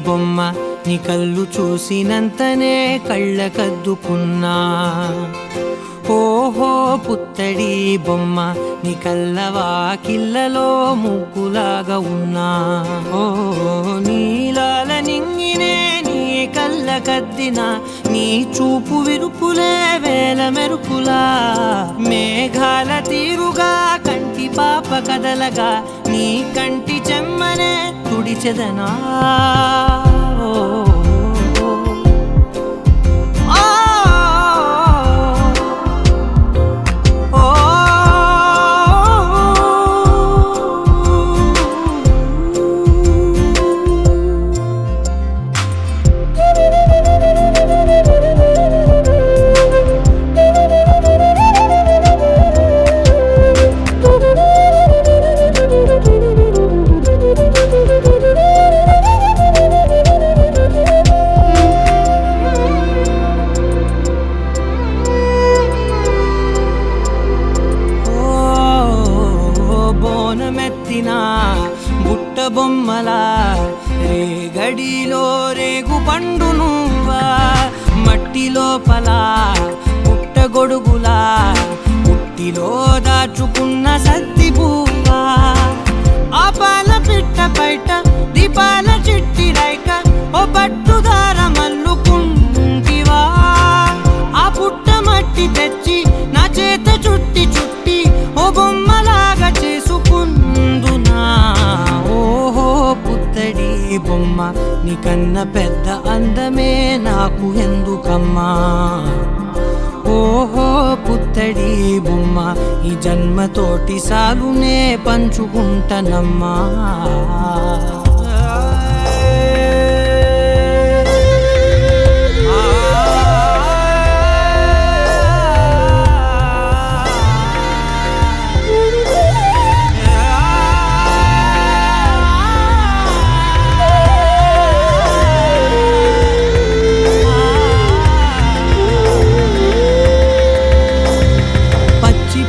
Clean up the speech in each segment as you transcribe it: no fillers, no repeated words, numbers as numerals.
బొమ్మ నీ కళ్ళు చూసినంతనే కళ్ళకద్దుకున్నా. ఓహో పుత్తడి బొమ్మ నీ కళ్ళవాకిళ్ళలో ముగ్గులాగా ఉన్నా. ఓ నీలాల నింగినే నీ కళ్ళకద్దిన నీ చూపు విరుపులే వేల మెరుపులా. మేఘాల తీరుగా కంటి పాప కదలగా నీ కంటి చెమ్మనే తుడిచెదనా. బుట్ట బొమ్మలా రేగడిలో రేగు పండు నువ్వా. మట్టి లోపల పుట్ట గొడుగులా పుట్టిలో దాచుకున్న సత్తి పువ్వా. ఆ పాల పిట్ట బయట దీపాల చిట్టి రైక ఓ పట్టుదార మల్లుకుంటివా. ఆ పుట్ట మట్టి తెచ్చి నా చేత చుట్టి చుట్టి ఓ బొమ్మలాగా చేసుకుందునా. ఓహో పుత్తడి బొమ్మ నీకన్న పెద్ద అందమే నాకు ఎందుకమ్మా. ఓహో పుత్తడి బొమ్మ ఈ జన్మతోటి సాగునే పంచుకుంటనమ్మా.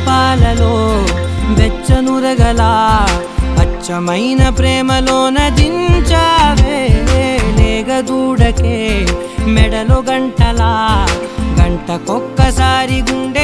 పాలలో వెచ్చనురగలా అచ్చమైన ప్రేమలోన దించావే. లేగదూడకే మెడలో గంటలా గంటకొక్కసారి గుండె